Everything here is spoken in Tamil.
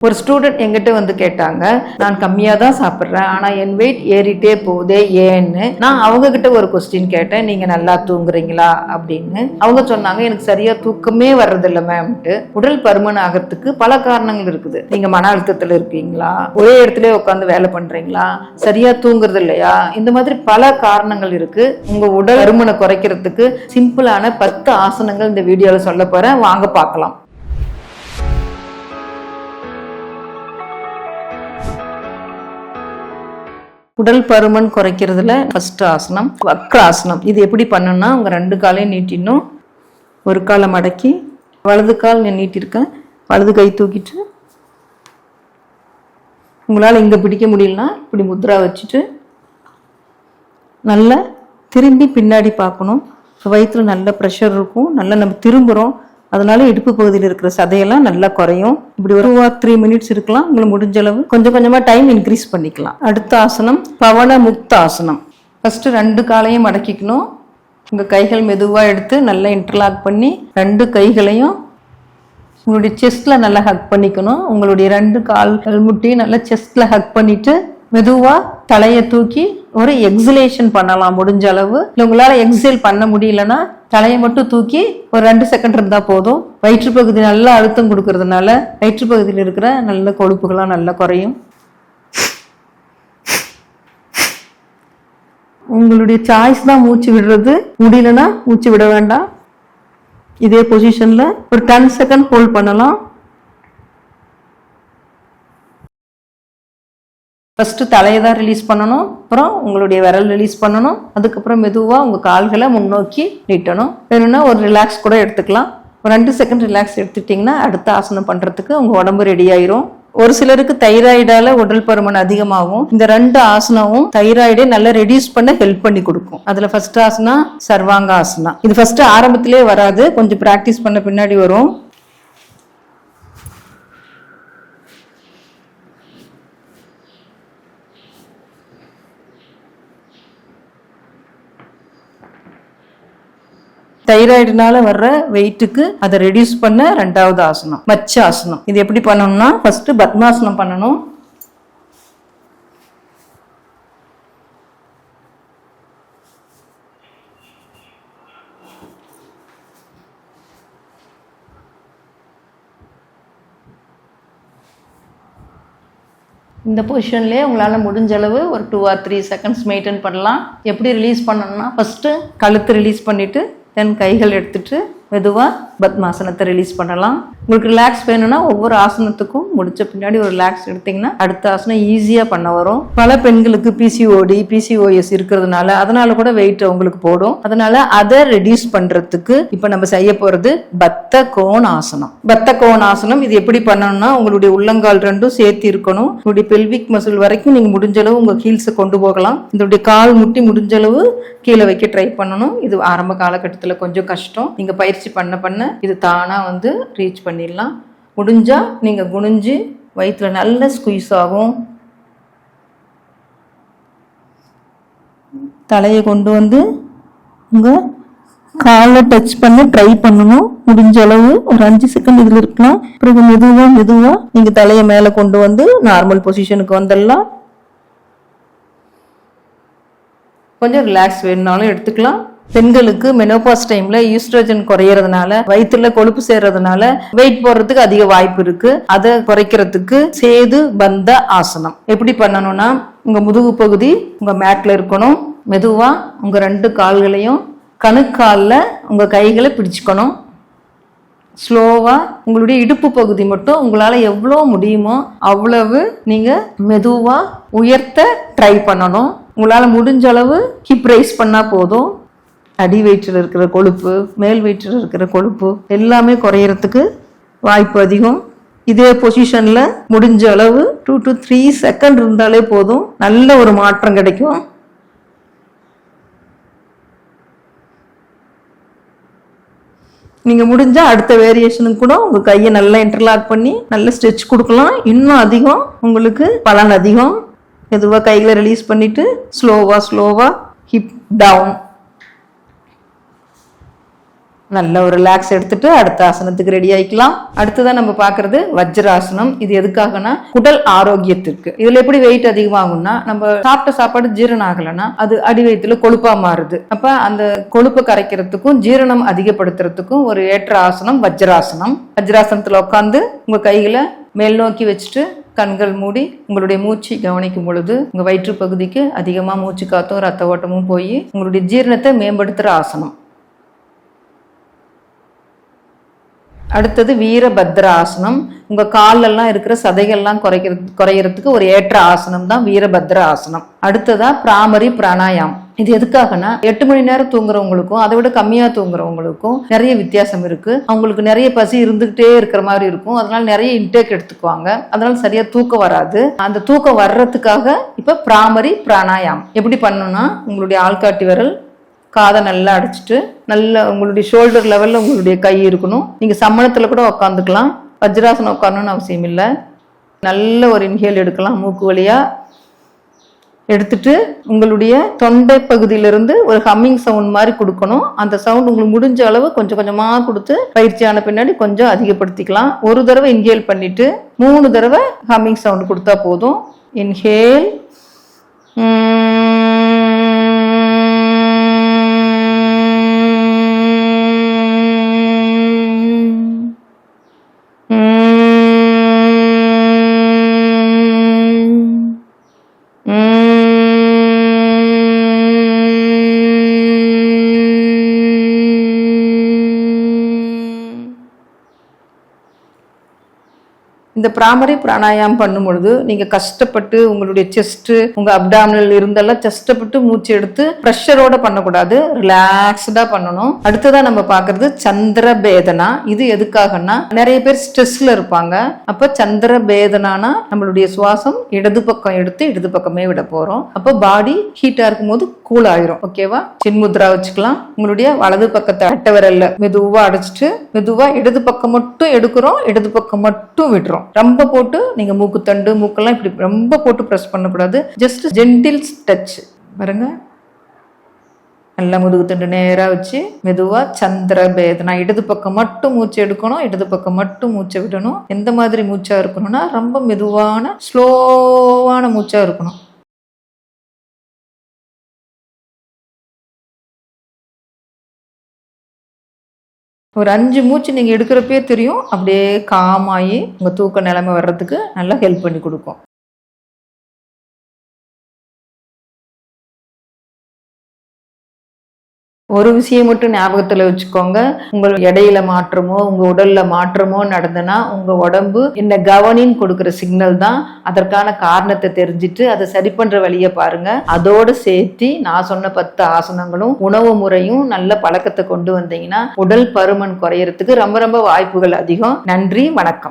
ஒரு ஸ்டூடெண்ட் எங்கிட்ட வந்து கேட்டாங்க, நான் கம்மியாக தான் சாப்பிட்றேன், ஆனால் என் வெயிட் ஏறிட்டே போகுதே ஏன்னு. நான் அவங்க கிட்ட ஒரு கொஸ்டின் கேட்டேன், நீங்கள் நல்லா தூங்குறீங்களா அப்படின்னு. அவங்க சொன்னாங்க, எனக்கு சரியா தூக்கமே வர்றதில்லை மேம்ட்டு. உடல் பருமன் ஆகிறதுக்கு பல காரணங்கள் இருக்குது. நீங்க மன அழுத்தத்தில் இருக்கீங்களா, ஒரே இடத்துல உட்காந்து வேலை பண்றீங்களா, சரியா தூங்குறது இல்லையா, இந்த மாதிரி பல காரணங்கள் இருக்கு. உங்க உடல் பருமனை குறைக்கிறதுக்கு சிம்பிளான 10 ஆசனங்கள் இந்த வீடியோல சொல்ல போறேன், வாங்க பார்க்கலாம். உடல் பருமன் குறைக்கிறதுல ஃபர்ஸ்ட் ஆசனம் வக்ராசனம். இது எப்படி பண்ணணும்னா, உங்க 2 காலையும் நீட்டிடணும். ஒரு காலை மடக்கி வலது கால் நீட்டிருக்கேன், வலது கை தூக்கிட்டு உங்களால் இங்கே பிடிக்க முடியலன்னா இப்படி முத்ரா வச்சுட்டு நல்லா திரும்பி பின்னாடி பார்க்கணும். வயிற்றுல நல்ல ப்ரெஷர் இருக்கும், நல்லா நம்ம திரும்புகிறோம், அதனால இடுப்பு பகுதியில் இருக்கிற சதையெல்லாம் நல்லா குறையும். இப்படி ஒரு 3 மினிட்ஸ் இருக்கலாம். உங்களுக்கு முடிஞ்ச அளவு கொஞ்சம் கொஞ்சமாக டைம் இன்க்ரீஸ் பண்ணிக்கலாம். அடுத்த ஆசனம் பவன முக்த ஆசனம். ஃபர்ஸ்ட் 2 காலையும் மடக்கிக்கணும். உங்கள் கைகள் மெதுவாக எடுத்து நல்லா இன்டர்லாக் பண்ணி 2 கைகளையும் உங்களுடைய செஸ்ட்ல நல்லா ஹக் பண்ணிக்கணும். உங்களுடைய 2 கால்கள் முட்டியும் நல்லா செஸ்ட்ல ஹக் பண்ணிட்டு மெதுவா தலையை தூக்கி ஒரு எக்ஸலேஷன் பண்ணலாம் முடிஞ்ச அளவு. இல்லை உங்களால எக்ஸேல் பண்ண முடியலன்னா தலையை மட்டும் தூக்கி ஒரு 2 செகண்ட் இருந்தா போதும். வயிற்று பகுதி நல்லா அழுத்தம் கொடுக்கறதுனால வயிற்று பகுதியில் இருக்கிற நல்ல கொழுப்புகள்லாம் நல்லா குறையும். உங்களுடைய சாய்ஸ் தான் மூச்சு விடுறது. முடியலன்னா மூச்சு விட வேண்டாம். இதே பொசிஷன்ல ஒரு 10 செகண்ட் ஹோல்ட் பண்ணலாம். ஃபர்ஸ்ட் தலையை தான் ரிலீஸ் பண்ணணும், அப்புறம் உங்களுடைய விரல் ரிலீஸ் பண்ணணும், அதுக்கப்புறம் மெதுவாக உங்கள் கால்களை முன்னோக்கி நீட்டணும். வேணும்னா ஒரு ரிலாக்ஸ் கூட எடுத்துக்கலாம். ஒரு 2 செகண்ட் ரிலாக்ஸ் எடுத்துட்டிங்கன்னா அடுத்த ஆசனம் பண்ணுறதுக்கு உங்கள் உடம்பு ரெடி ஆயிரும். ஒரு சிலருக்கு தைராய்டால உடல் பருமன் அதிகமாகும். இந்த 2 ஆசனமும் தைராய்டை நல்லா ரெடியூஸ் பண்ண ஹெல்ப் பண்ணி கொடுக்கும். அதுல ஃபர்ஸ்ட் ஆசனா சர்வாங்க ஆசனா. இது ஃபர்ஸ்ட் ஆரம்பத்திலே வராது, கொஞ்சம் பிராக்டிஸ் பண்ண பின்னாடி வரும். தைராய்டுனால வர்ற வெயிட்டுக்கு அதை ரெடியூஸ் பண்ண 2வது ஆசனம் மச்ச ஆசனம். இது எப்படி பண்ணணும்னா, ஃபர்ஸ்ட் பத்மாசனம் பண்ணணும். இந்த பொசிஷன்லேயே உங்களால் முடிஞ்ச அளவு ஒரு 2 or 3 செகண்ட்ஸ் மெயின்டைன் பண்ணலாம். எப்படி ரிலீஸ் பண்ணணும்னா, ஃபர்ஸ்ட் கழுத்து ரிலீஸ் பண்ணிட்டு தென் கைகள் எடுத்துட்டு மெதுவாக பத்மாசனத்தை ரிலீஸ் பண்ணலாம். உங்களுக்கு ரிலாக்ஸ் வேணும்னா ஒவ்வொரு ஆசனத்துக்கும் முடிச்ச பின்னாடி ஒரு ரிலாக்ஸ் எடுத்தீங்கன்னா அடுத்த ஆசனம் ஈஸியாக பண்ண வரும். பல பெண்களுக்கு பிசிஓடி பிசிஓஎஸ் இருக்கிறதுனால அதனால கூட வெயிட் உங்களுக்கு போடும். அதனால அதை ரெடியூஸ் பண்றதுக்கு இப்ப நம்ம செய்ய போறது பத்த கோண ஆசனம். பத்த கோண ஆசனம் இது எப்படி பண்ணணும்னா, உங்களுடைய உள்ளங்கால் 2ம் சேர்த்து இருக்கணும். உங்களுடைய பெல்விக் மசில் வரைக்கும் நீங்க முடிஞ்ச அளவு உங்க ஹீல்ஸை கொண்டு போகலாம். இதோடைய கால் முட்டி முடிஞ்ச அளவு கீழே வைக்க ட்ரை பண்ணணும். இது ஆரம்ப காலகட்டத்தில் கொஞ்சம் கஷ்டம். நீங்க பயிற்சி பண்ண பண்ண இது தானா வந்து ரீச் பண்ணிடலாம். முடிஞ்சா நீங்க குனிஞ்சு வயிற்றுல நல்ல ஸ்குவீஸ் ஆகும். தலையை கொண்டு வந்து உங்க காலை டச் பண்ண ட்ரை பண்ணணும். முடிஞ்ச அளவு ஒரு 5 செகண்ட் இதுல இருக்கலாம். பிறகு மெதுவா நீங்க தலையை மேல கொண்டு வந்து நார்மல் பொசிஷனுக்கு வந்துடலாம். கொஞ்சம் ரிலாக்ஸ் வேணும்னாலும் எடுத்துக்கலாம். பெண்களுக்கு மெனோபாஸ் டைம்ல ஈஸ்ட்ரோஜன் குறையறதுனால வயிற்றுல கொழுப்பு சேர்றதுனால வெயிட் போடுறதுக்கு அதிக வாய்ப்பு இருக்கு. அதை குறைக்கிறதுக்கு சேது பந்த ஆசனம் எப்படி பண்ணணும்னா, உங்க முதுகு பகுதி உங்க மேட்ல இருக்கணும். மெதுவா உங்க 2 கால்களையும் கணுக்கால்ல உங்க கைகளை பிடிச்சுக்கணும். ஸ்லோவா உங்களுடைய இடுப்பு பகுதி மட்டும் உங்களால எவ்வளவு முடியுமோ அவ்வளவு நீங்க மெதுவா உயர்த்த ட்ரை பண்ணணும். உங்களால முடிஞ்ச அளவு ஹிப் ரைஸ் பண்ணா போதும். அடி வயிற்றில் இருக்கிற கொழுப்பு, மேல் வயிற்றில் இருக்கிற கொழுப்பு எல்லாமே குறையறதுக்கு வாய்ப்பு அதிகம். இதே பொசிஷன்ல முடிஞ்ச அளவு 2 to 3 செகண்ட் இருந்தாலே போதும், நல்ல ஒரு மாற்றம் கிடைக்கும். நீங்க முடிஞ்சா அடுத்த வேரியேஷனுக்கு கூட உங்க கையை நல்லா இன்டர்லாக் பண்ணி நல்ல ஸ்ட்ரெச் கொடுக்கலாம். இன்னும் அதிகம் உங்களுக்கு பலன் அதிகம். மெதுவா கைகளை ரிலீஸ் பண்ணிட்டு ஸ்லோவா ஹிப் டவுன். நல்ல ஒரு ரிலாக்ஸ் எடுத்துட்டு அடுத்த ஆசனத்துக்கு ரெடி ஆயிக்கலாம். அடுத்ததான் நம்ம பாக்குறது வஜ்ராசனம். இது எதுக்காகனா குடல் ஆரோக்கியத்திற்கு. இதுல எப்படி வெயிட் அதிகமாகும்னா, நம்ம சாப்பிட்ட சாப்பாடு ஜீரணம் ஆகலைன்னா அது அடி வயிற்றுல கொழுப்பா மாறுது. அப்ப அந்த கொழுப்பு கரைக்கிறதுக்கும் ஜீரணம் அதிகப்படுத்துறதுக்கும் ஒரு ஏற்ற ஆசனம் வஜ்ராசனம். வஜ்ராசனத்துல உட்காந்து உங்க கைகளை மேல் நோக்கி வச்சுட்டு கண்கள் மூடி உங்களுடைய மூச்சு கவனிக்கும் பொழுது உங்க வயிற்று பகுதிக்கு அதிகமா மூச்சு காத்தும் ரத்த ஓட்டமும் போய் உங்களுடைய ஜீரணத்தை மேம்படுத்துற ஆசனம். அடுத்தது வீரபத்ர ஆசனம். உங்க காலெல்லாம் இருக்கிற சதைகள்லாம் குறைகிறதுக்கு ஒரு ஏற்ற ஆசனம் தான் வீரபத்ர ஆசனம். அடுத்ததா பிராமரி பிராணாயாம். இது எதுக்காகனா 8 மணி நேரம் தூங்குறவங்களுக்கும் அதை விட கம்மியா தூங்குறவங்களுக்கும் நிறைய வித்தியாசம் இருக்கு. அவங்களுக்கு நிறைய பசி இருந்துகிட்டே இருக்கிற மாதிரி இருக்கும். அதனால நிறைய இன்டேக் எடுத்துக்குவாங்க. அதனால சரியா தூக்கம் வராது. அந்த தூக்கம் வர்றதுக்காக இப்ப பிராமரி பிராணாயாம் எப்படி பண்ணணும்னா, உங்களுடைய ஆள்காட்டி விரல் காதை நல்லா அடைச்சிட்டு நல்ல உங்களுடைய ஷோல்டர் லெவல்ல உங்களுடைய கை இருக்கணும். நீங்க சம்மணத்துல கூட உட்காந்துக்கலாம். வஜ்ராசனம் உட்காரணும்னு அவசியம் இல்லை. நல்ல ஒரு இன்ஹேல் எடுக்கலாம். மூக்கு வழியா எடுத்துட்டு உங்களுடைய தொண்டை பகுதியிலிருந்து ஒரு ஹம்மிங் சவுண்ட் மாதிரி கொடுக்கணும். அந்த சவுண்ட் உங்களுக்கு முடிஞ்ச அளவு கொஞ்சம் கொஞ்சமா கொடுத்து பயிற்சியான பின்னாடி கொஞ்சம் அதிகப்படுத்திக்கலாம். ஒரு தடவை இன்ஹேல் பண்ணிட்டு 3 தடவை ஹம்மிங் சவுண்ட் கொடுத்தா போதும். இன்ஹேல், இந்த பிராமரி பிராணாயாமம் பண்ணும் பொழுது நீங்க கஷ்டப்பட்டு உங்களுடைய செஸ்ட் உங்க அப்டாமினல் இருந்தெல்லாம் கஷ்டப்பட்டு மூச்சு எடுத்து ப்ரெஷரோட பண்ணக்கூடாது, ரிலாக்ஸ்டா பண்ணணும். அடுத்ததான் நம்ம பாக்குறது சந்திர பேதனா. இது எதுக்காகனா, நிறைய பேர் ஸ்ட்ரெஸ்ல இருப்பாங்க. அப்ப சந்திர பேதனானா நம்மளுடைய சுவாசம் இடது பக்கம் எடுத்து இடது பக்கமே விட போறோம். அப்ப பாடி ஹீட்டா இருக்கும் போது கூல் ஆயிரும். ஓகேவா? சின்முத்ரா வச்சுக்கலாம். உங்களுடைய வலது பக்கத்தை அட்டை விரல்ல மெதுவா அடைச்சிட்டு மெதுவா இடது பக்கம் மட்டும் எடுக்கிறோம், இடது பக்கம் மட்டும் விடுறோம். ரொம்ப போட்டு நீங்க மூக்கு தண்டு மூக்கெல்லாம் இப்படி ரொம்ப போட்டு பிரஸ் பண்ணக்கூடாது. ஜஸ்ட் ஜென்டில் டச் பாருங்க. நல்லா முதுகு தண்டு நேரா வச்சு மெதுவா சந்திர பேதனா. இடது பக்கம் மட்டும் மூச்சு எடுக்கணும், இடது பக்கம் மட்டும் மூச்சை விடணும். எந்த மாதிரி மூச்சா இருக்கணும்னா ரொம்ப மெதுவான ஸ்லோவான மூச்சா இருக்கணும். ஒரு 5 மூச்சு நீங்க எடுக்கிறப்பே தெரியும். அப்படியே காமாயி உங்க தூக்க நிலைமை வர்றதுக்கு நல்லா ஹெல்ப் பண்ணி கொடுக்கும். ஒரு விஷயம் மட்டும் ஞாபகத்துல வச்சுக்கோங்க. உங்கள் எடையில மாற்றமோ உங்க உடல்ல மாற்றமோ நடந்தனா உங்க உடம்பு என்ன கவனின்னு கொடுக்குற சிக்னல் தான். அதற்கான காரணத்தை தெரிஞ்சுட்டு அதை சரி பண்ற வழியை பாருங்க. அதோட சேர்த்து நான் சொன்ன 10 ஆசனங்களும் உணவு முறையும் நல்ல பழக்கத்தை கொண்டு வந்தீங்கன்னா உடல் பருமன் குறையறதுக்கு ரொம்ப ரொம்ப வாய்ப்புகள் அதிகம். நன்றி, வணக்கம்.